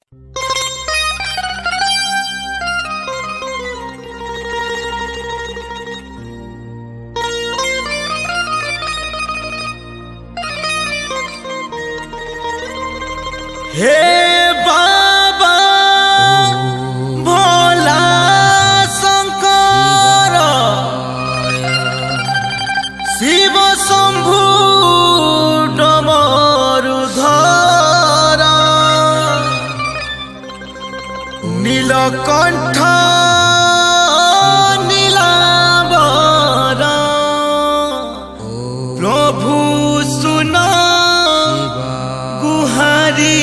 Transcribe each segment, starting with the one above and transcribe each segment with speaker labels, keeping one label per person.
Speaker 1: हे बाबा भोला शंकर शिव शंभु डमरुधर नीलकंठ नीलांबर प्रभु सुना गुहारी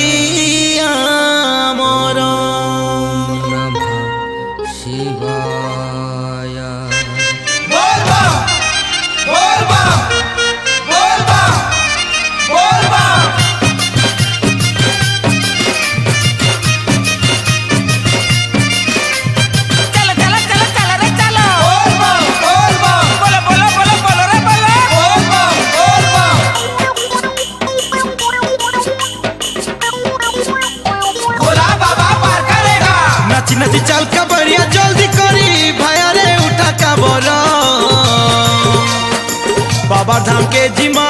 Speaker 1: नची चल कबरिया जल्दी करी भाया रे उठा कबर बाबा धाम के जिमा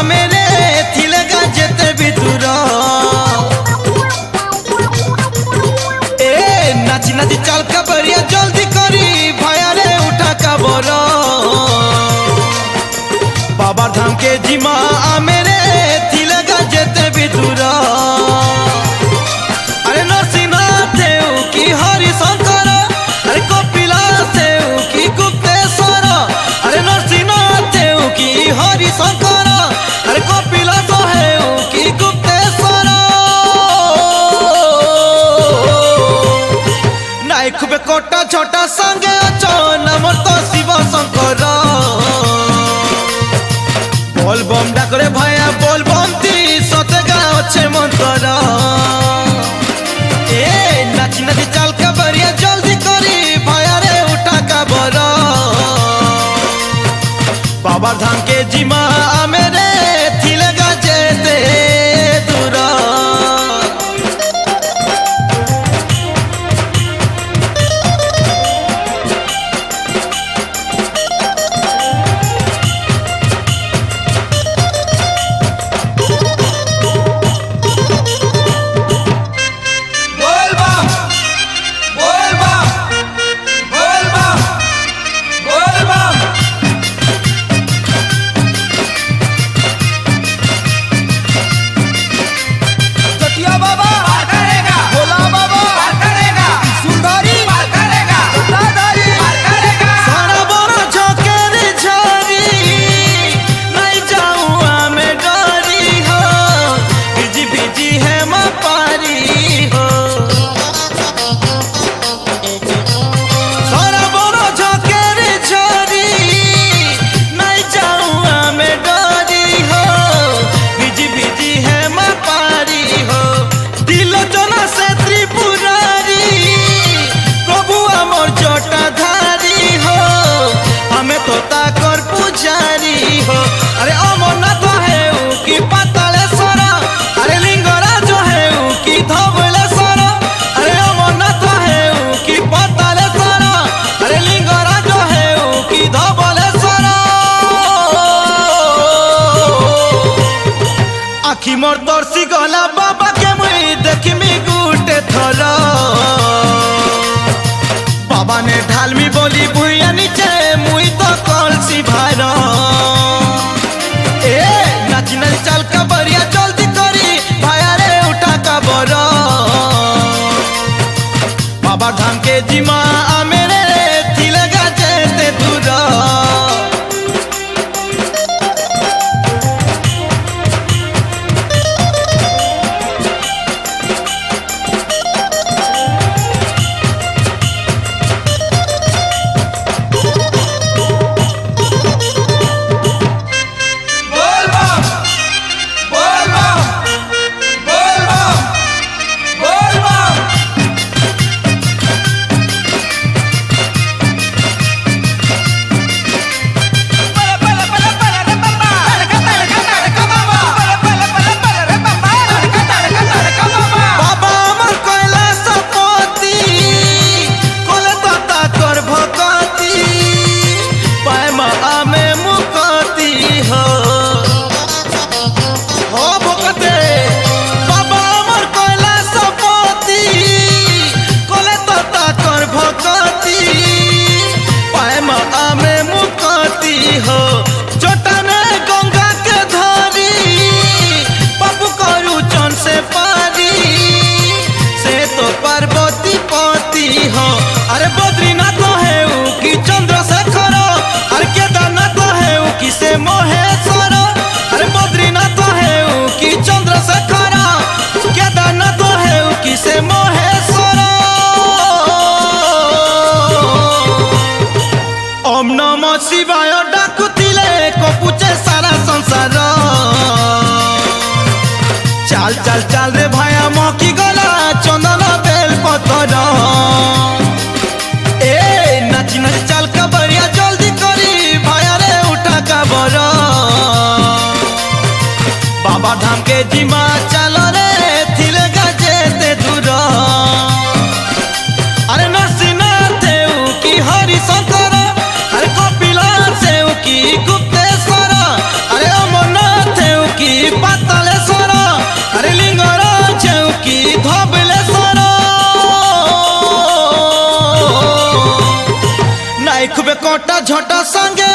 Speaker 1: मेरे थिलेगा जेते भीतर ए नाची नाची चल कबरिया जल्दी करी भाया रे उठा कबर बाबा धाम के जिमा मेरे थिलेगा जेते भीतर हरि शंकर अरे कपिलास की गुप्तेश्वर अरे नरसिंहनाथ की हरि शंकर अरे कपिलास की गुप्तेश्वर नाई खूबे कोटा छोटा संगे अचन मोर तो शिव शंकर बोल बम डाकरे भाया बोल बम ती सते गाँव अच्छे मंत्र नाची नाची चल कबरिया जल्दी करी भाया रे उठा कबर बाबा धाम के जिमा मेरे थिलेगा जेते दूर अरे अमरनाथ है की पातालेश्वर अरे लिंगराज है की धवलेश्वर अरे अमरनाथ है की पातालेश्वर अरे लिंगराज है की धवलेश्वर आखि मोर दर्शी गला बाबा के मुई देखमी गुटे थर बाबा ने ढालमी बोली भुइया नीचे मुई तो कलसी भार नाची नाची चल कबरिया जल्दी करी भाया रे उठा कबर बाबा धाम के जिमा मेरे थिलेगा जेते दूर কটা ঝটা সঙ্গে